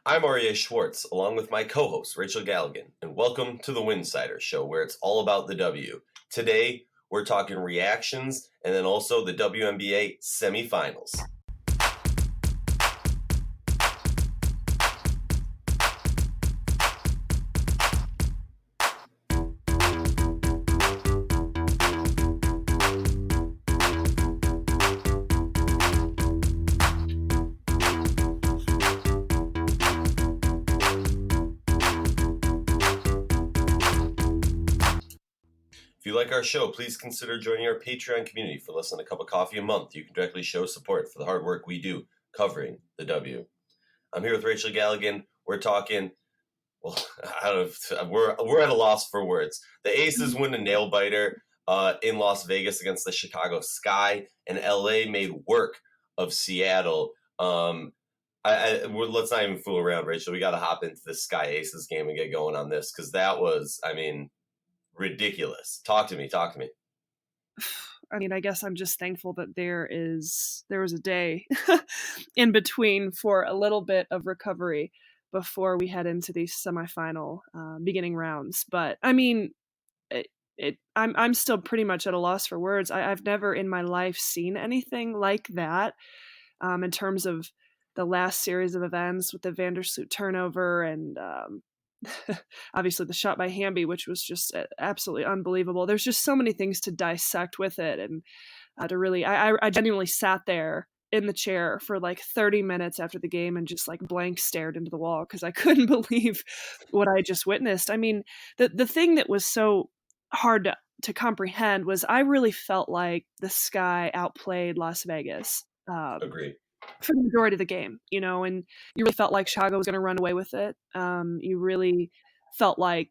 I'm Aryeh Schwartz, along with my co-host, Rachel Galligan, and welcome to the Winsidr show, where it's all about the W. Today, we're talking reactions, and then also the WNBA semifinals. If you like our show, please consider joining our Patreon community. For less than a cup of coffee a month, you can directly show support for the hard work we do covering the W. I'm here with Rachel Galligan. We're talking, well, we're at a loss for words. The Aces win a nail-biter in Las Vegas against the Chicago Sky, and LA made work of Seattle. Let's not even fool around, Rachel. We got to hop into the Sky Aces game and get going on this, because that was, ridiculous. Talk to me. I mean, I guess I'm just thankful that there was a day in between for a little bit of recovery before we head into these semifinal beginning rounds. But I mean, I'm still pretty much at a loss for words. I've never in my life seen anything like that in terms of the last series of events with the Vandersloot turnover and obviously the shot by Hamby, which was just absolutely unbelievable. There's just so many things to dissect with it, and to really, I genuinely sat there in the chair for like 30 minutes after the game and just like blank stared into the wall because I couldn't believe what I just witnessed. I mean, the thing that was so hard to comprehend was I really felt like the Sky outplayed Las Vegas. Agree. For the majority of the game, and you really felt like Chicago was going to run away with it. You really felt like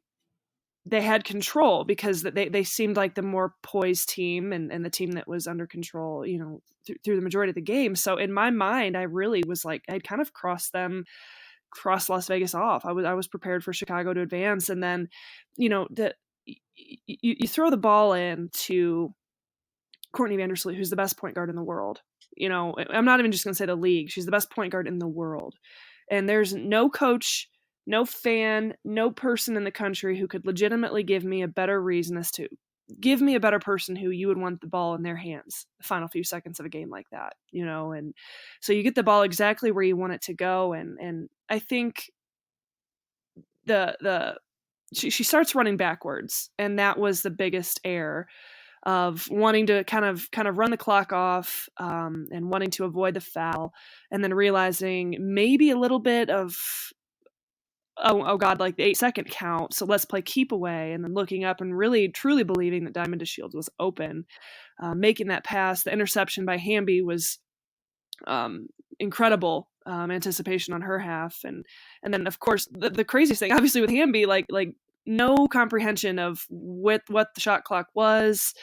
they had control because they seemed like the more poised team and the team that was under control, through the majority of the game. So in my mind, I really was like, I'd kind of crossed Las Vegas off. I was prepared for Chicago to advance. And then, you throw the ball in to Courtney Vandersloot, who's the best point guard in the world. I'm not even just going to say the league. She's the best point guard in the world. And there's no coach, no fan, no person in the country who could legitimately give me a better reason as to give me a better person who you would want the ball in their hands the final few seconds of a game like that, and so you get the ball exactly where you want it to go. And I think she starts running backwards, and that was the biggest error of wanting to kind of run the clock off, and wanting to avoid the foul, and then realizing maybe a little bit of, oh God, like the 8-second count. So let's play keep away. And then looking up and really truly believing that Diamond DeShields was open, making that pass. The interception by Hamby was incredible. Anticipation on her half. And then of course the craziest thing, obviously with Hamby, like no comprehension of what the shot clock was.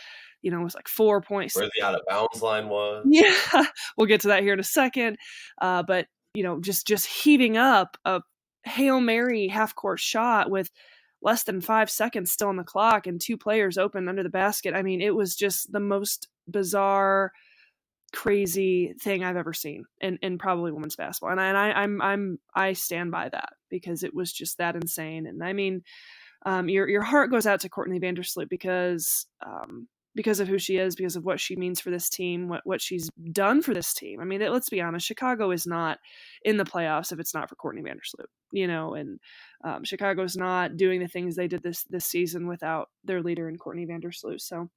It was like 4 points. Where the out of bounds line was. Yeah, we'll get to that here in a second. But just heaving up a Hail Mary half-court shot with less than 5 seconds still on the clock and two players open under the basket. I mean, it was just the most bizarre, crazy thing I've ever seen in probably women's basketball. And I stand by that because it was just that insane. And I mean, your heart goes out to Courtney Vandersloot because of who she is, because of what she means for this team, what she's done for this team. I mean, let's be honest, Chicago is not in the playoffs if it's not for Courtney Vandersloot, and Chicago's not doing the things they did this season without their leader in Courtney Vandersloot. So,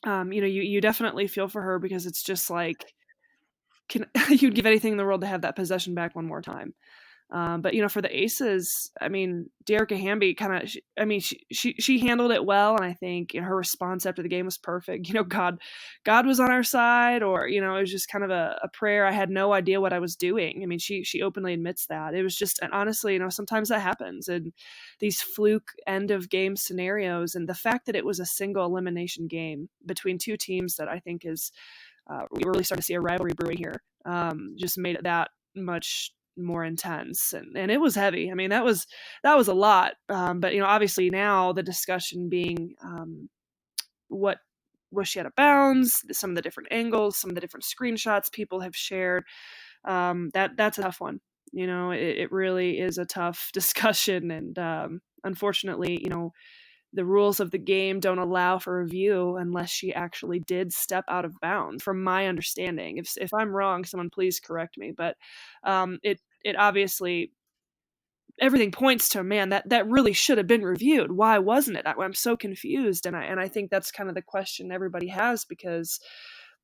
you definitely feel for her because it's just like, you'd give anything in the world to have that possession back one more time. But for the Aces, I mean, Dearica Hamby she handled it well, and I think her response after the game was perfect. God was on our side, or it was just kind of a prayer. I had no idea what I was doing. I mean, she openly admits that. It was just, and honestly, sometimes that happens in these fluke end of game scenarios, and the fact that it was a single elimination game between two teams that I think is we really starting to see a rivalry brewing here. Just made it that much more intense, and it was heavy. I mean, that was a lot. But obviously now the discussion being, what was she out of bounds? Some of the different angles, some of the different screenshots people have shared. That's a tough one. It really is a tough discussion, and unfortunately, the rules of the game don't allow for review unless she actually did step out of bounds, from my understanding. If I'm wrong, someone please correct me. But it obviously, everything points to, man, that really should have been reviewed. Why wasn't it? I'm so confused, and I think that's kind of the question everybody has, because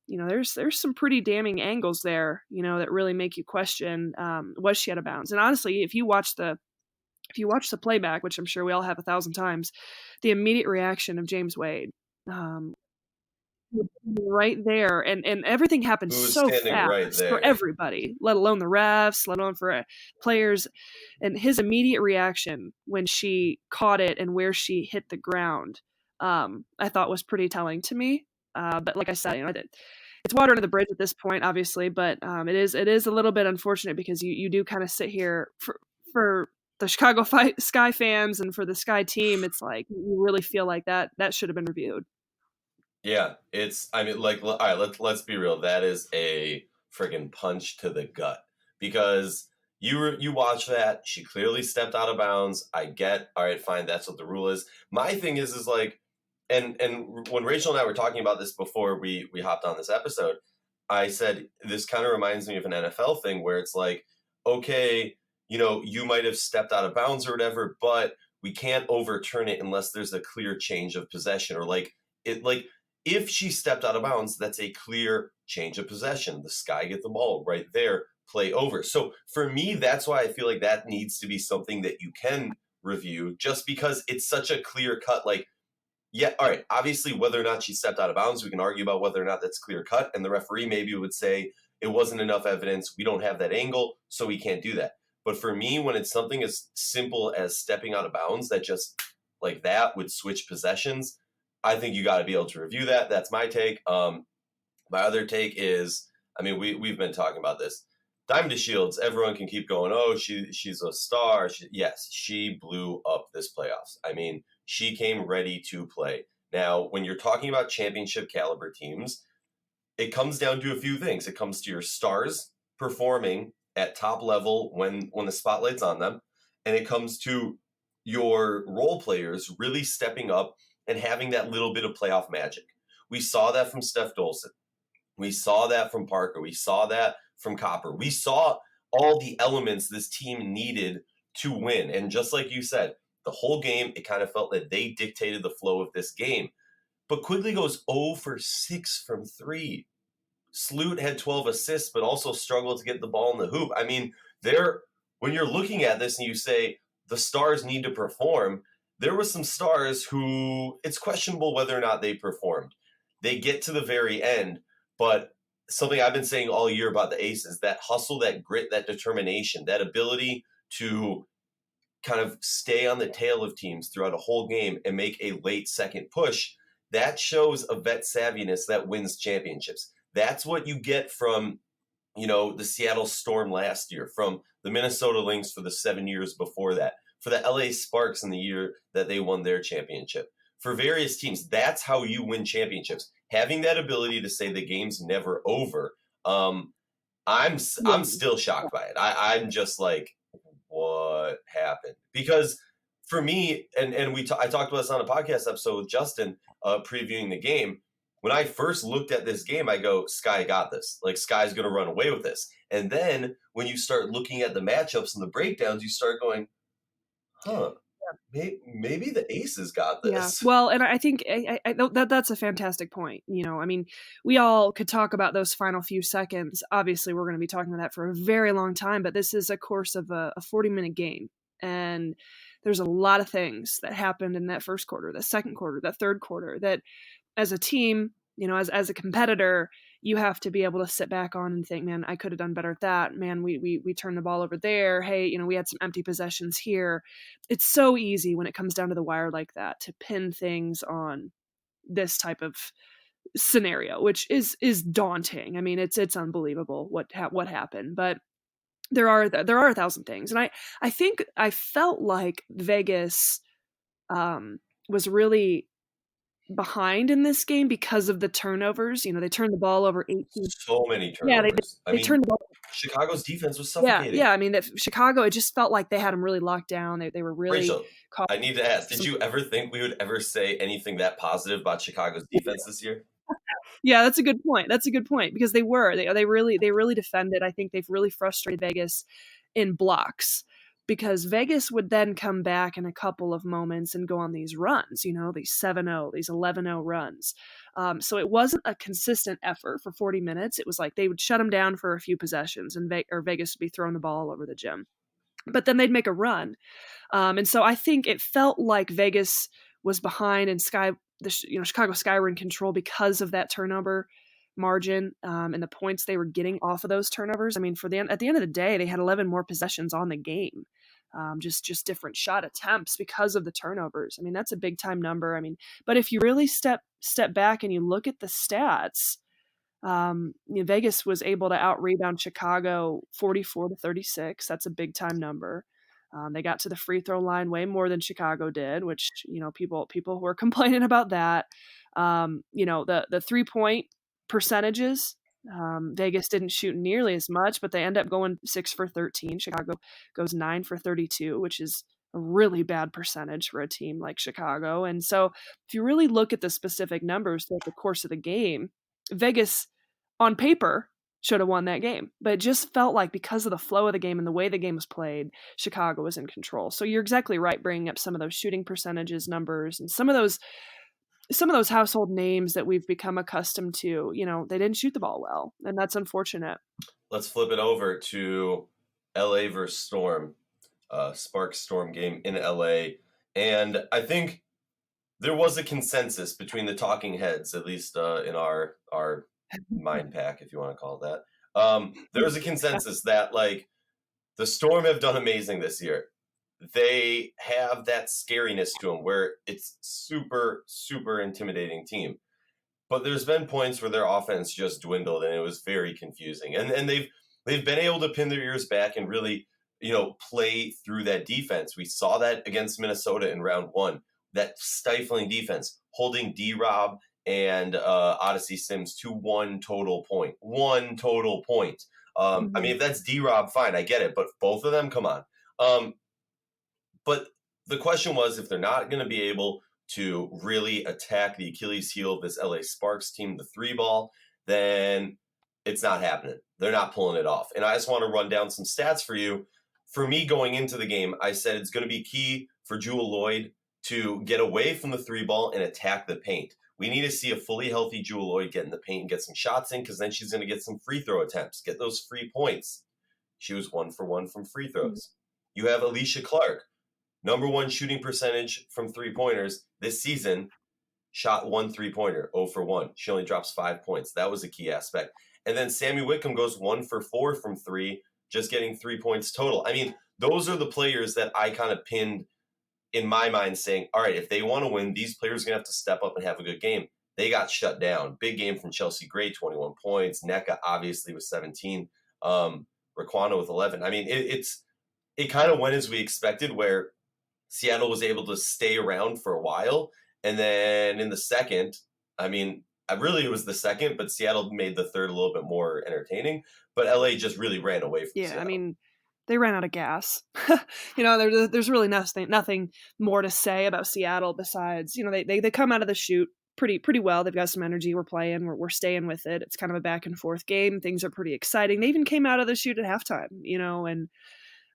there's some pretty damning angles there, that really make you question, was she out of bounds? And honestly, if you watch the playback, which I'm sure we all have 1,000 times, the immediate reaction of James Wade, um, right there, and everything happened Who was so standing right fast for there? everybody, let alone the refs, let alone for players, and his immediate reaction when she caught it and where she hit the ground, I thought was pretty telling to me. But like I said, it's water under the bridge at this point, obviously, but it is a little bit unfortunate, because you do kind of sit here for the Chicago Sky fans and for the Sky team. It's like you really feel like that should have been reviewed. Yeah, I mean, like, all right, let's be real. That is a friggin' punch to the gut, because you watch that, she clearly stepped out of bounds. I get, all right, fine, that's what the rule is. My thing is like, and when Rachel and I were talking about this before we hopped on this episode, I said this kind of reminds me of an NFL thing where it's like, okay, you might have stepped out of bounds or whatever, but we can't overturn it unless there's a clear change of possession, or like if she stepped out of bounds, that's a clear change of possession. The Sky get the ball right there, play over. So for me, that's why I feel like that needs to be something that you can review, just because it's such a clear cut. Like, yeah, all right, obviously, whether or not she stepped out of bounds, we can argue about whether or not that's clear cut. And the referee maybe would say it wasn't enough evidence. We don't have that angle, so we can't do that. But for me, when it's something as simple as stepping out of bounds that just like that would switch possessions, I think you got to be able to review that. That's my take. My other take is, I mean, we've been talking about this. Diamond Shields, everyone can keep going, oh, she's a star. Yes, she blew up this playoffs. I mean, she came ready to play. Now, when you're talking about championship caliber teams, it comes down to a few things. It comes to your stars performing at top level when the spotlight's on them, and it comes to your role players really stepping up and having that little bit of playoff magic. We saw that from Steph Dolson. We saw that from Parker. We saw that from Copper. We saw all the elements this team needed to win. And just like you said, the whole game, it kind of felt that they dictated the flow of this game. But Quigley goes 0 for 6 from 3. Sloot had 12 assists, but also struggled to get the ball in the hoop. I mean, when you're looking at this and you say the stars need to perform, there were some stars who it's questionable whether or not they performed. They get to the very end, but something I've been saying all year about the Aces, that hustle, that grit, that determination, that ability to kind of stay on the tail of teams throughout a whole game and make a late second push, that shows a vet savviness that wins championships. That's what you get from, the Seattle Storm last year, from the Minnesota Lynx for the 7 years before that, for the LA Sparks in the year that they won their championship. For various teams, that's how you win championships. Having that ability to say the game's never over. I'm still shocked by it. I'm just like, what happened? Because for me, and I talked about this on a podcast episode with Justin, previewing the game. When I first looked at this game, I go, Sky got this. Like, Sky's going to run away with this. And then when you start looking at the matchups and the breakdowns, you start going, huh, maybe the Aces got this. Yeah, well, and I think that's a fantastic point. I mean, we all could talk about those final few seconds. Obviously, we're going to be talking about that for a very long time, but this is a course of a 40-minute game. And there's a lot of things that happened in that first quarter, the second quarter, the third quarter, that as a team, as a competitor, you have to be able to sit back on and think, man, I could have done better at that. Man, we turned the ball over there. Hey, we had some empty possessions here. It's so easy when it comes down to the wire like that to pin things on this type of scenario, which is daunting. I mean, it's unbelievable what happened, but there are 1,000 things. And I think I felt like Vegas was really behind in this game because of the turnovers. They turned the ball over 18. So many Yeah, turnovers. I they mean, turned the ball. Chicago's defense was Yeah, suffocating. yeah. I mean, Chicago, it just felt like they had them really locked down. They were really Rachel, caught. I need to ask, did you ever think we would ever say anything that positive about Chicago's defense this year? Yeah, that's a good point. That's a good point because they really defended. I think they've really frustrated Vegas in blocks because Vegas would then come back in a couple of moments and go on these runs, these 7-0, these 11-0 runs. So it wasn't a consistent effort for 40 minutes. It was like they would shut them down for a few possessions and Vegas would be throwing the ball all over the gym. But then they'd make a run. And so I think it felt like Vegas was behind and Chicago Sky were in control because of that turnover margin and the points they were getting off of those turnovers. I mean, at the end of the day, they had 11 more possessions on the game, just different shot attempts because of the turnovers. I mean, that's a big time number. I mean, but if you really step back and you look at the stats, Vegas was able to out rebound Chicago 44-36. That's a big time number. They got to the free throw line way more than Chicago did, which people were complaining about that. The 3-point percentages, Vegas didn't shoot nearly as much, but they end up going 6 for 13. Chicago goes 9 for 32, which is a really bad percentage for a team like Chicago. And so if you really look at the specific numbers throughout the course of the game, Vegas on paper should have won that game, but it just felt like because of the flow of the game and the way the game was played, Chicago was in control. So you're exactly right, bringing up some of those shooting percentages numbers and some of those household names that we've become accustomed to. They didn't shoot the ball well, and that's unfortunate. Let's flip it over to LA versus Storm, Sparks Storm game in LA, and I think there was a consensus between the talking heads, at least in our mind pack, if you want to call it that. There was a consensus that the Storm have done amazing this year. They have that scariness to them where it's super, super intimidating team. But there's been points where their offense just dwindled and it was very confusing. And they've been able to pin their ears back and really, play through that defense. We saw that against Minnesota in round 1. That stifling defense, holding D-Rob and Odyssey Sims to one total point. I mean, if that's D-Rob, fine, I get it. But both of them, come on. But the question was, if they're not going to be able to really attack the Achilles heel of this LA Sparks team, the 3-ball, then it's not happening. They're not pulling it off. And I just want to run down some stats for you. For me, going into the game, I said it's going to be key for Jewell Loyd to get away from the 3-ball and attack the paint. We need to see a fully healthy Jewell Loyd get in the paint and get some shots in, because then she's going to get some free throw attempts, get those free points. She was 1 for 1 from free throws. You have Alicia Clark, number 1 shooting percentage from 3-pointers this season, shot 1 3-pointer, 0 for 1. She only drops 5 points. That was a key aspect. And then Sammy Whitcomb goes 1 for 4 from 3, just getting 3 points total. I mean, those are the players that I kind of pinned in my mind, saying, all right, if they want to win, these players are going to have to step up and have a good game. They got shut down. Big game from Chelsea Gray, 21 points. NECA obviously with 17. Raquana with 11. I mean, it kind of went as we expected, where Seattle was able to stay around for a while. And then in the second, I mean, it was the second, but Seattle made the third a little bit more entertaining. But LA just really ran away from Seattle. I mean, they ran out of gas. There's really nothing more to say about Seattle besides, they come out of the chute pretty well. They've got some energy. We're playing. We're staying with it. It's kind of a back and forth game. Things are pretty exciting. They even came out of the chute at halftime,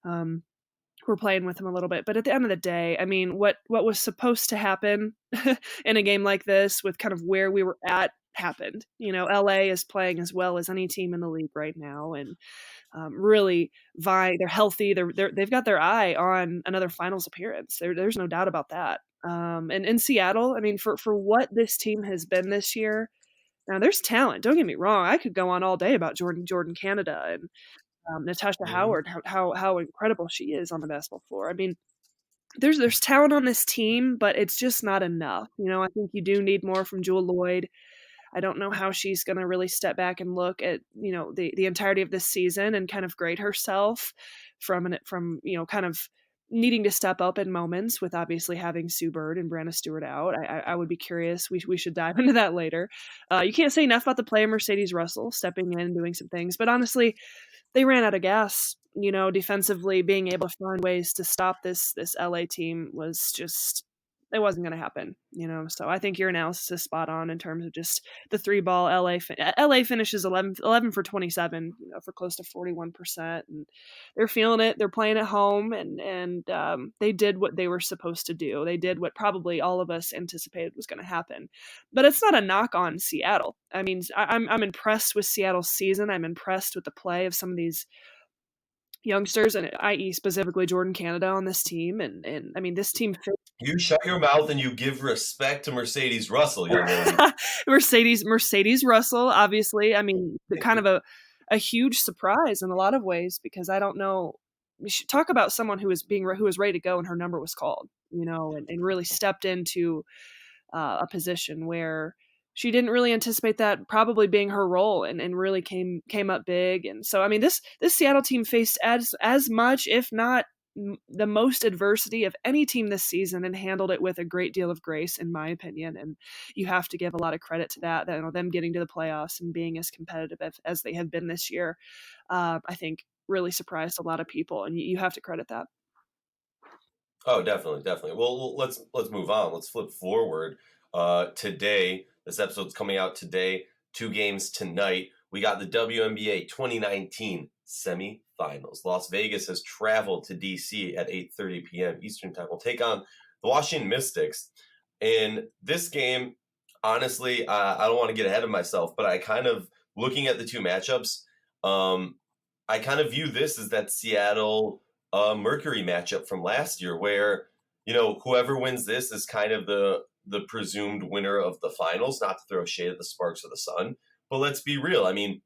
and we're playing with them a little bit. But at the end of the day, I mean, what was supposed to happen in a game like this with kind of where we were at happened. LA is playing as well as any team in the league right now, and really they're healthy. They've got their eye on another finals appearance. There's no doubt about that. And in Seattle, I mean, for what this team has been this year, now there's talent. Don't get me wrong. I could go on all day about Jordan Canada and Natasha Howard, how incredible she is on the basketball floor. I mean, there's talent on this team, but it's just not enough. I think you do need more from Jewell Loyd. I don't know how she's going to really step back and look at, the entirety of this season and kind of grade herself from kind of, needing to step up in moments with obviously having Sue Bird and Brianna Stewart out. I would be curious. We should dive into that later. You can't say enough about the play of Mercedes Russell stepping in and doing some things, but honestly, they ran out of gas. Defensively, being able to find ways to stop this LA team was just, it wasn't going to happen. So I think your analysis is spot on in terms of just the three ball. LA finishes 11 for 27, for close to 41%, and they're feeling it. They're playing at home, and they did what they were supposed to do. They did what probably all of us anticipated was going to happen. But it's not a knock on Seattle. I mean, I'm impressed with Seattle's season. I'm impressed with the play of some of these youngsters, and i.e. specifically Jordan Canada on this team. And I mean, this team You shut your mouth and you give respect to Mercedes Russell, young lady. Mercedes Russell, obviously. I mean, kind of a huge surprise in a lot of ways, because I don't know. We should talk about someone who was ready to go and her number was called, and really stepped into a position where she didn't really anticipate that probably being her role, and really came up big. And so, I mean, this Seattle team faced as much, if not the most adversity of any team this season, and handled it with a great deal of grace, in my opinion. And you have to give a lot of credit to that, them getting to the playoffs and being as competitive as they have been this year. I think really surprised a lot of people, and you have to credit that. Oh, definitely. Well, let's move on. Let's flip forward. Today, this episode's coming out today. 2 games tonight. We got the WNBA 2019 semifinals. Las Vegas has traveled to DC at 8:30 p.m. Eastern Time. We'll take on the Washington Mystics. In this game, honestly, I don't want to get ahead of myself, but I kind of, looking at the 2 matchups, I kind of view this as that Seattle Mercury matchup from last year, where whoever wins this is kind of the presumed winner of the finals. Not to throw shade at the Sparks or the Sun, but let's be real. I mean,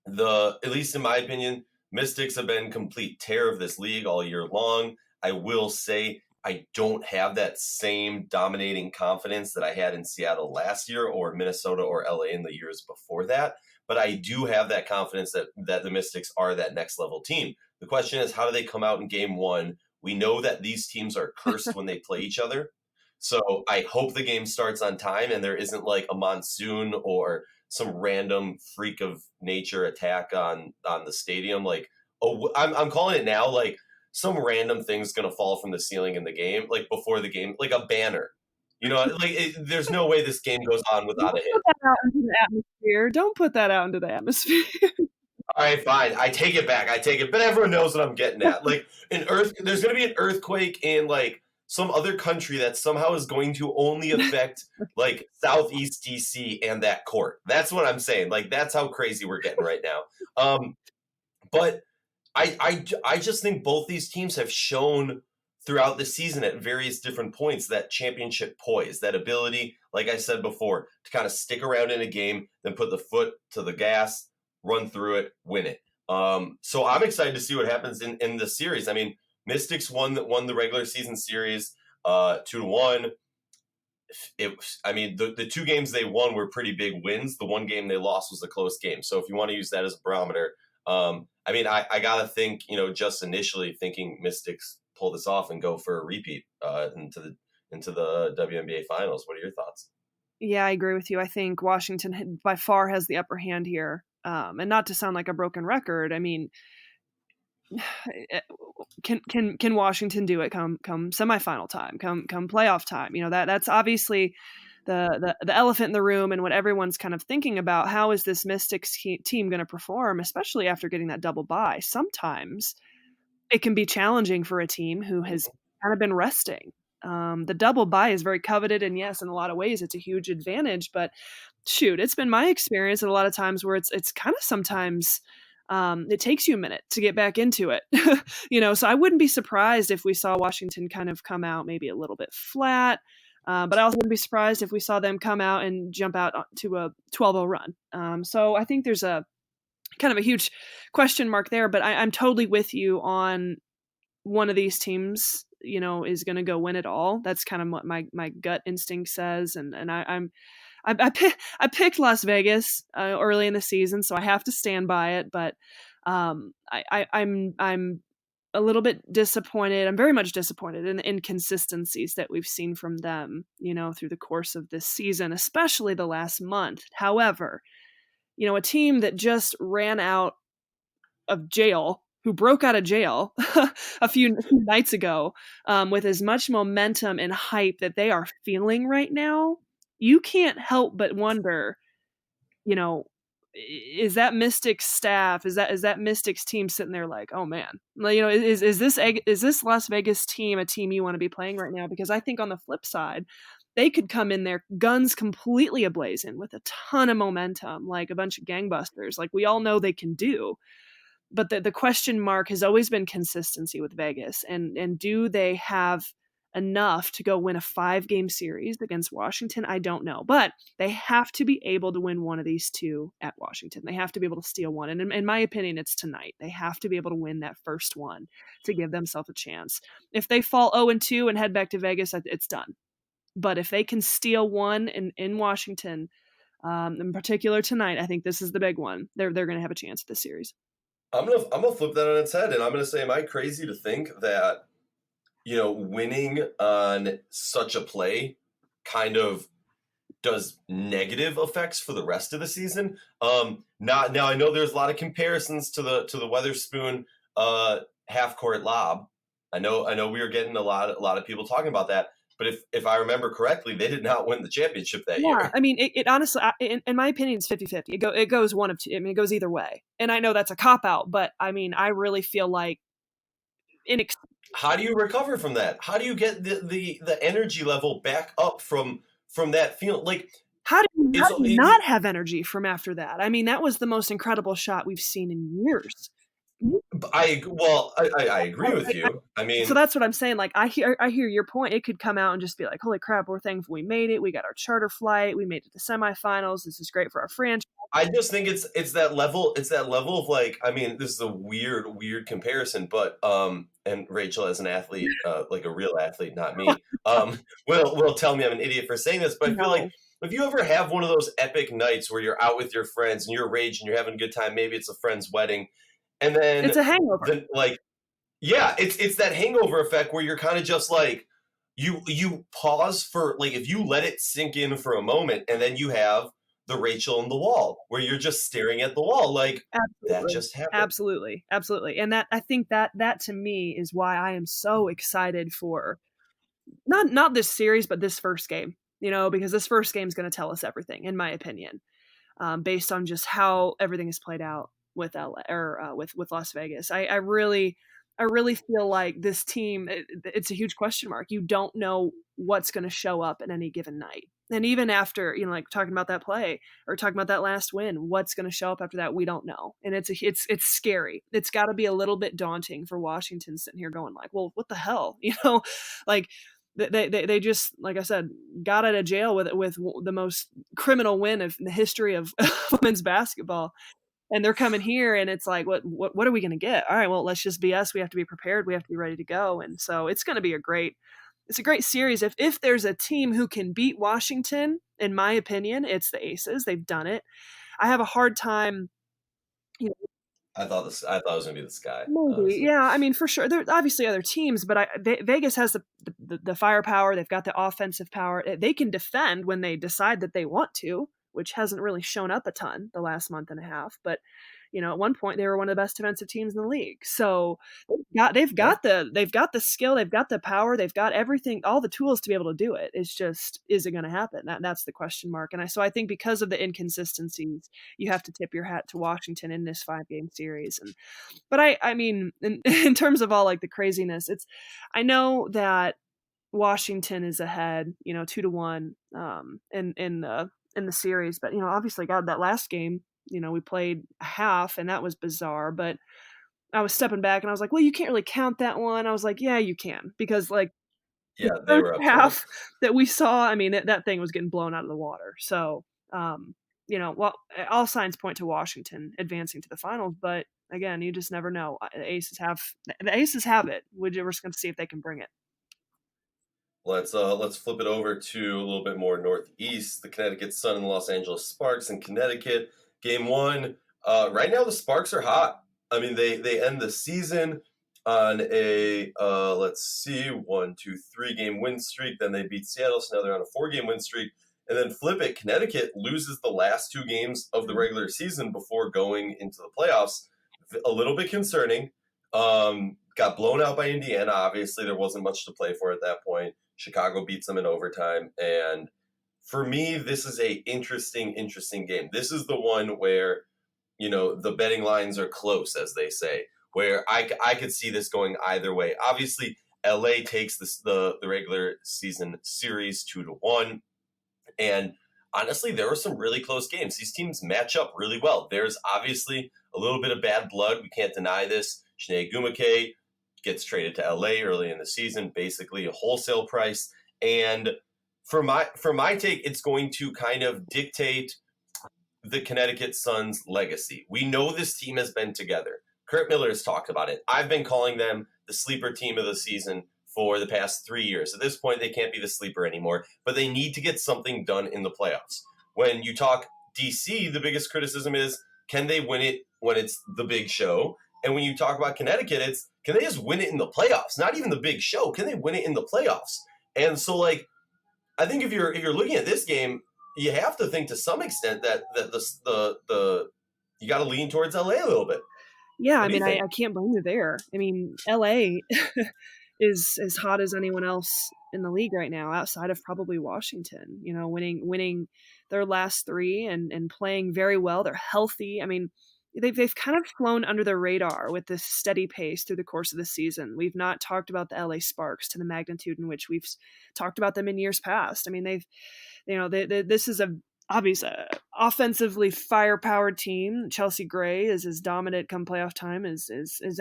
at least in my opinion, Mystics have been complete terror of this league all year long. I will say I don't have that same dominating confidence that I had in Seattle last year, or Minnesota or LA in the years before that. But I do have that confidence that the Mystics are that next level team. The question is, how do they come out in game 1? We know that these teams are cursed when they play each other. So I hope the game starts on time and there isn't like a monsoon or some random freak of nature attack on the stadium. Like, I'm calling it now, like some random thing's going to fall from the ceiling in the game, like before the game, like a banner. There's no way this game goes on without a hit. Put that out into the atmosphere. Don't put that out into the atmosphere. All right, fine. I take it back. But everyone knows what I'm getting at. Like there's going to be an earthquake in like some other country that somehow is going to only affect like Southeast DC and that court. That's what I'm saying. Like, that's how crazy we're getting right now. But I just think both these teams have shown throughout the season at various different points that championship poise, that ability, like I said before, to kind of stick around in a game, then put the foot to the gas, run through it, win it. So I'm excited to see what happens in the series. I mean, Mystics won the regular season series 2-1. The 2 games they won were pretty big wins. The 1 game they lost was a close game. So if you want to use that as a barometer, I gotta think, just initially thinking Mystics pull this off and go for a repeat into the WNBA finals. What are your thoughts? Yeah, I agree with you. I think Washington by far has the upper hand here. And not to sound like a broken record, I mean, can Washington do it come semifinal time, come playoff time? That's obviously the elephant in the room, and what everyone's kind of thinking about. How is this Mystics team going to perform, especially after getting that double bye? Sometimes it can be challenging for a team who has kind of been resting. The double bye is very coveted, and yes, in a lot of ways it's a huge advantage, but shoot, it's been my experience at a lot of times where it's kind of sometimes it takes you a minute to get back into it. So I wouldn't be surprised if we saw Washington kind of come out maybe a little bit flat, but I also wouldn't be surprised if we saw them come out and jump out to a 12-0 run. So I think there's a kind of a huge question mark there, but I'm totally with you on one of these teams, is going to go win it all. That's kind of what my gut instinct says. And I picked Las Vegas early in the season, so I have to stand by it. But I'm a little bit disappointed. I'm very much disappointed in the inconsistencies that we've seen from them, through the course of this season, especially the last month. However, a team that just ran out of jail, who broke out of jail a few nights ago, with as much momentum and hype that they are feeling right now, you can't help but wonder, is that Mystics staff, is that Mystics team sitting there like, oh man, is this Las Vegas team a team you want to be playing right now? Because I think on the flip side, they could come in there guns completely ablazing with a ton of momentum, like a bunch of gangbusters, like we all know they can do. But the question mark has always been consistency with Vegas, and do they have enough to go win a 5-game series against Washington? I don't know, but they have to be able to win one of these two at Washington. They have to be able to steal one, and in my opinion, it's tonight. They have to be able to win that first one to give themselves a chance. If they fall 0-2 and head back to Vegas, it's done. But if they can steal one in Washington, in particular tonight, I think this is the big one. They're going to have a chance at this series. I'm gonna flip that on its head, and I'm gonna say, am I crazy to think that winning on such a play kind of does negative effects for the rest of the season? Now I know there's a lot of comparisons to the Weatherspoon half court lob. I know we were getting a lot of people talking about that. But if I remember correctly, they did not win the championship that year. I mean, it honestly, in my opinion, it's 50-50. It goes one of two. I mean, it goes either way. And I know that's a cop-out, but I mean, I really feel like how do you recover from that? How do you get the energy level back up from that feeling? Like, how do you not have energy from after that? I mean, that was the most incredible shot we've seen in years. I agree with you. I mean, so that's what I'm saying. Like, I hear your point. It could come out and just be like, holy crap, we're thankful we made it. We got our charter flight. We made it to the semifinals. This is great for our franchise. I just think it's that level. It's that level of, like, I mean, this is a weird comparison, but and Rachel, as an athlete, like a real athlete, not me, will tell me I'm an idiot for saying this, but I feel like if you ever have one of those epic nights where you're out with your friends and you're raging, you're having a good time, maybe it's a friend's wedding, and then it's a hangover. Yeah, it's that hangover effect where you're kind of just like, you pause for, like, if you let it sink in for a moment, and then you have the Rachel and the wall where you're just staring at the wall, like, that just happened. Absolutely. And that, I think that to me is why I am so excited for not this series, but this first game, because this first game is going to tell us everything, in my opinion, based on just how everything is played out with LA or with Las Vegas. I really feel like this team, it's a huge question mark. You don't know what's going to show up at any given night. And even after, like talking about that play or talking about that last win, what's going to show up after that, we don't know. And it's scary. It's got to be a little bit daunting for Washington sitting here going like, well, what the hell? Like they just, like I said, got out of jail with the most criminal win of the history of women's basketball. And they're coming here, and it's like, what are we going to get? All right, well, let's just be us. We have to be prepared. We have to be ready to go. And so it's going to be a great series. If there's a team who can beat Washington, in my opinion, it's the Aces. They've done it. I have a hard time. I thought it was going to be the Sky. Maybe, honestly. Yeah. I mean, for sure, there are obviously other teams, but Vegas has the firepower. They've got the offensive power. They can defend when they decide that they want to, which hasn't really shown up a ton the last month and a half. But, at one point they were one of the best defensive teams in the league. So they've got the skill, they've got the power, they've got everything, all the tools to be able to do it. It's just, is it going to happen? That's the question mark. And so I think because of the inconsistencies, you have to tip your hat to Washington in this 5-game series. But I mean, in terms of all like the craziness, I know that Washington is ahead, 2-1 in the series, but obviously, God, that last game, we played a half, and that was bizarre. But I was stepping back, and I was like, well, you can't really count that one. I was like, yeah, you can, because the they were up half that we saw, I mean, that thing was getting blown out of the water. So, well, all signs point to Washington advancing to the finals, but again, you just never know. The Aces have it. We're just going to see if they can bring it. Let's flip it over to a little bit more northeast. The Connecticut Sun and the Los Angeles Sparks in Connecticut. Game 1. Right now the Sparks are hot. I mean, they end the season on a, let's see, 3-game win streak. Then they beat Seattle, so now they're on a 4-game win streak. And then flip it, Connecticut loses the last 2 games of the regular season before going into the playoffs. A little bit concerning. Got blown out by Indiana. Obviously, there wasn't much to play for at that point. Chicago beats them in overtime. And for me, this is a interesting game. This is the one where, the betting lines are close, as they say, where I could see this going either way. Obviously, LA takes the regular season series 2-1. And honestly, there were some really close games. These teams match up really well. There's obviously a little bit of bad blood. We can't deny this. Sinead Gumake gets traded to LA early in the season, basically a wholesale price. And for my take, it's going to kind of dictate the Connecticut Sun's legacy. We know this team has been together. Kurt Miller has talked about it. I've been calling them the sleeper team of the season for the past 3 years. At this point, they can't be the sleeper anymore, but they need to get something done in the playoffs. When you talk DC, the biggest criticism is, can they win it when it's the big show? And when you talk about Connecticut, it's, can they just win it in the playoffs? Not even the big show. Can they win it in the playoffs? And so, I think if you're looking at this game, you have to think to some extent that the you got to lean towards LA a little bit. Yeah, I mean, I can't blame you there. I mean, LA is as hot as anyone else in the league right now, outside of probably Washington. Winning their last 3 and playing very well. They're healthy. I mean, they've kind of flown under the radar with this steady pace through the course of the season. We've not talked about the LA Sparks to the magnitude in which we've talked about them in years past. I mean, this is obviously offensively firepowered team. Chelsea Gray is as dominant come playoff time as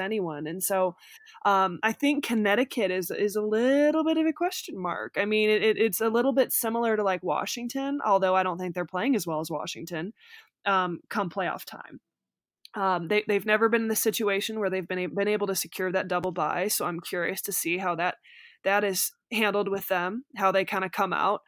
anyone. And so I think Connecticut is a little bit of a question mark. I mean, it's a little bit similar to Washington, although I don't think they're playing as well as Washington come playoff time. They've never been in the situation where they've been able to secure that double bye. So I'm curious to see how that is handled with them, how they kind of come out.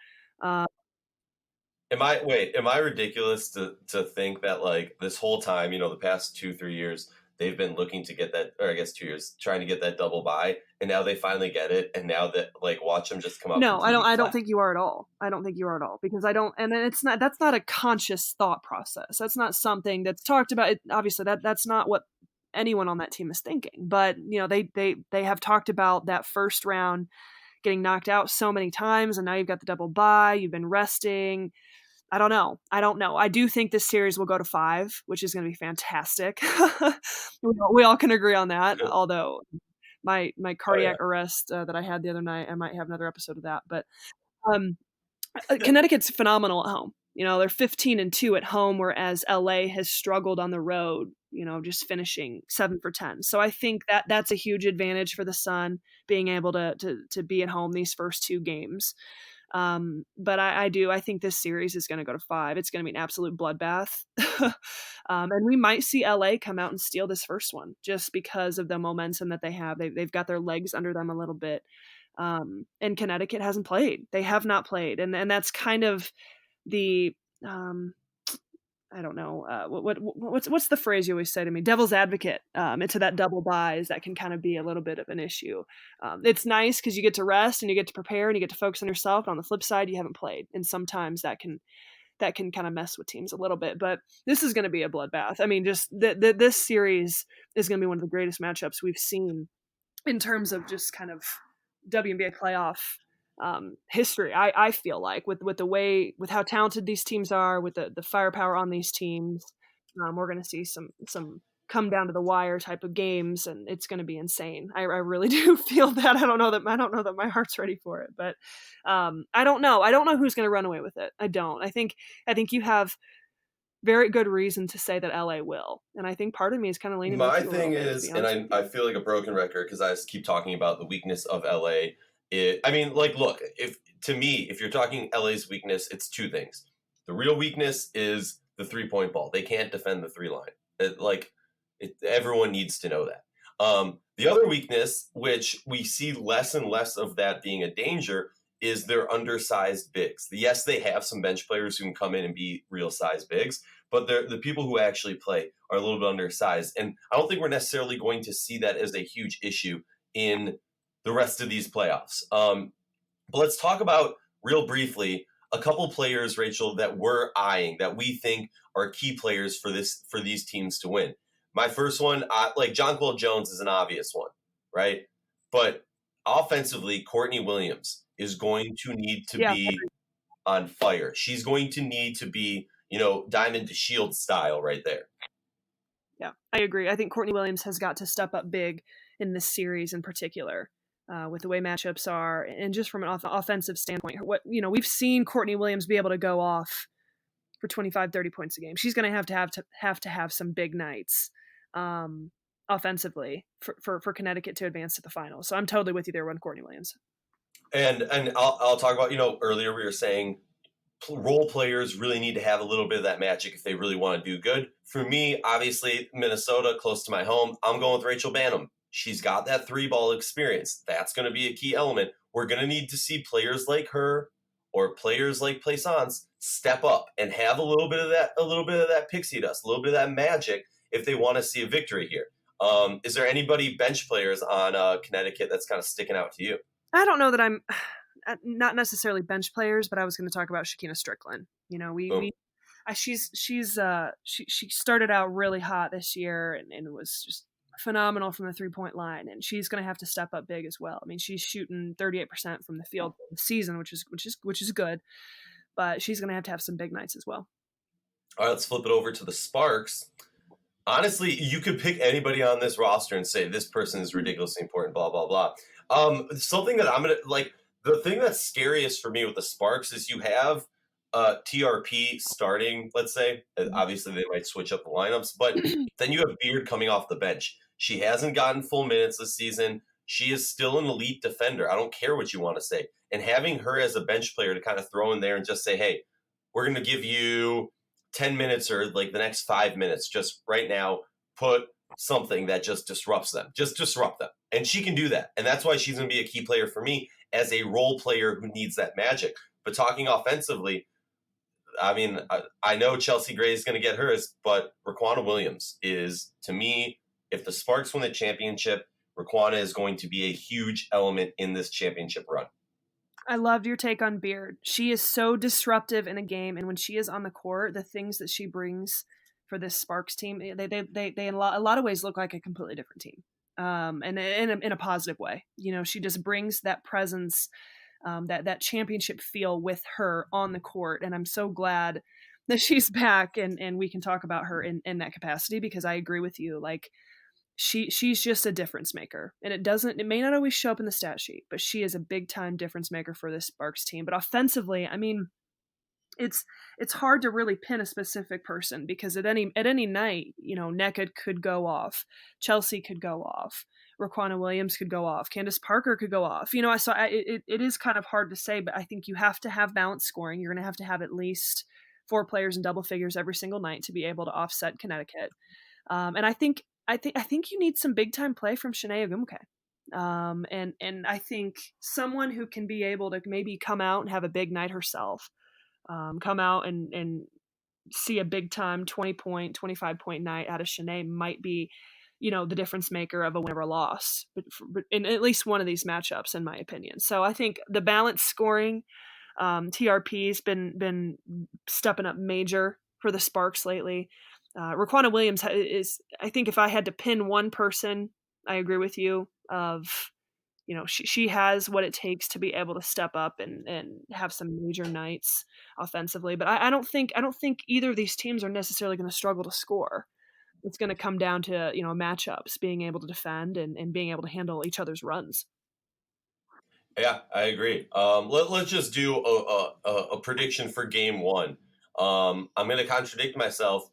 Am I ridiculous to think that this whole time, the past 2-3 years, they've been looking to get that, or I guess 2 years, trying to get that double bye, and now they finally get it, and now that watch them just come up. No, I don't think you are at all. I don't think you are at all, because and then that's not a conscious thought process. That's not something that's talked about. Obviously, that's not what anyone on that team is thinking. But they have talked about that first round getting knocked out so many times, and now you've got the double bye. You've been resting. I don't know. I do think this series will go to 5, which is going to be fantastic. we all can agree on that. Although my cardiac arrest that I had the other night, I might have another episode of that. But Connecticut's phenomenal at home. They're 15-2 at home, whereas LA has struggled on the road. Just finishing 7 for 10. So I think that's a huge advantage for the Sun, being able to be at home these first 2 games. But I think this series is going to go to 5. It's going to be an absolute bloodbath. And we might see LA come out and steal this first one just because of the momentum that they have. They've got their legs under them a little bit. And Connecticut hasn't played. They have not played. And that's kind of the, I don't know, what's the phrase you always say to me? Devil's advocate into that double buys that can kind of be a little bit of an issue. It's nice because you get to rest and you get to prepare and you get to focus on yourself. And on the flip side, you haven't played, and sometimes that can kind of mess with teams a little bit. But this is going to be a bloodbath. I mean, just this series is going to be one of the greatest matchups we've seen in terms of just kind of WNBA playoff history. I feel like with how talented these teams are, with the firepower on these teams, we're going to see some come down to the wire type of games, and it's going to be insane. I really do feel that. I don't know that my heart's ready for it, but I don't know who's going to run away with it. I think you have very good reason to say that LA will, and I think part of me is kind of leaning. My thing is, and I feel like a broken record because I just keep talking about the weakness of LA. Look, if you're talking LA's weakness, it's 2 things. The real weakness is the 3-point ball. They can't defend the 3 line. Everyone needs to know that. The other weakness, which we see less and less of that being a danger, is their undersized bigs. Yes, they have some bench players who can come in and be real size bigs, but the people who actually play are a little bit undersized. And I don't think we're necessarily going to see that as a huge issue in the rest of these playoffs. But let's talk about real briefly a couple players, Rachel, that we're eyeing that we think are key players for these teams to win. My first one, like Jonquel Jones, is an obvious one, right? But offensively, Courtney Williams is going to need to be on fire. She's going to need to be, diamond to shield style right there. Yeah, I agree. I think Courtney Williams has got to step up big in this series in particular. With the way matchups are, and just from an offensive standpoint, we've seen Courtney Williams be able to go off for 25, 30 points a game. She's going to have some big nights offensively for Connecticut to advance to the finals. So I'm totally with you there on Courtney Williams. And I'll talk about, earlier we were saying role players really need to have a little bit of that magic if they really want to do good. For me, obviously, Minnesota, close to my home, I'm going with Rachel Banham. She's got that 3-ball experience. That's going to be a key element. We're going to need to see players like her or players like Plaisance step up and have a little bit of that pixie dust, a little bit of that magic if they want to see a victory here. Is there anybody bench players on Connecticut that's kind of sticking out to you? I don't know that I'm not necessarily bench players, but I was going to talk about Shakina Strickland. She started out really hot this year and was just phenomenal from the 3-point line, and she's going to have to step up big as well. I mean, she's shooting 38% from the field this season, which is good, but she's going to have some big nights as well. All right, let's flip it over to the Sparks. Honestly, you could pick anybody on this roster and say this person is ridiculously important, blah, blah, blah. Something that I'm going to, like, the thing that's scariest for me with the Sparks is you have TRP starting, let's say. Obviously, they might switch up the lineups, but then you have Beard coming off the bench. She hasn't gotten full minutes this season. She is still an elite defender. I don't care what you want to say. And having her as a bench player to kind of throw in there and just say, hey, we're going to give you 10 minutes or like the next 5 minutes, just right now, put something that just disrupts them. Just disrupt them. And she can do that. And that's why she's going to be a key player for me as a role player who needs that magic. But talking offensively, I mean, I know Chelsea Gray is going to get hers, but Raquana Williams is, to me, if the Sparks win the championship, Raquana is going to be a huge element in this championship run. I loved your take on Beard. She is so disruptive in a game, and when she is on the court, the things that she brings for this Sparks team, they in a lot of ways look like a completely different team, and in a positive way. She just brings that presence, that championship feel with her on the court, and I'm so glad that she's back, and we can talk about her in that capacity, because I agree with you. Like, she's just a difference maker, and it may not always show up in the stat sheet, but she is a big time difference maker for this Sparks team. But offensively, I mean, it's hard to really pin a specific person, because at any night, Nneka could go off, Chelsea could go off, Raquana Williams could go off, Candace Parker could go off. It is kind of hard to say, but I think you have to have balanced scoring. You're going to have at least 4 players in double figures every single night to be able to offset Connecticut. And I think you need some big time play from Shanae Ogumke. And I think someone who can be able to maybe come out and have a big night herself, come out and see a big time 20-point, 25-point night out of Shanae might be, the difference maker of a win or a loss, but in at least one of these matchups, in my opinion. So I think the balanced scoring, TRP's been stepping up major for the Sparks lately. Raquana Williams is, I think if I had to pin one person, I agree with you of, she has what it takes to be able to step up and have some major nights offensively. But I don't think either of these teams are necessarily going to struggle to score. It's going to come down to, matchups, being able to defend and being able to handle each other's runs. Yeah, I agree. Let's just do a prediction for game 1. I'm going to contradict myself,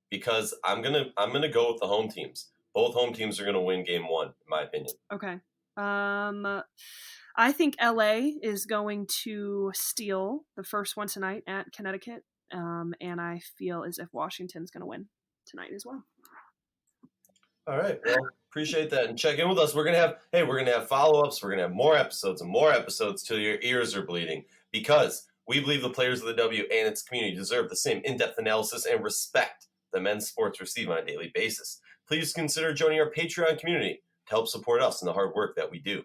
because I'm gonna go with the home teams. Both home teams are gonna win game 1, in my opinion. Okay. I think LA is going to steal the first one tonight at Connecticut, and I feel as if Washington's gonna win tonight as well. All right. Well, appreciate that, and check in with us. We're gonna have follow-ups. We're gonna have more episodes and more episodes till your ears are bleeding, because We believe the players of the W and its community deserve the same in-depth analysis and respect that men's sports receive on a daily basis. Please consider joining our Patreon community to help support us in the hard work that we do.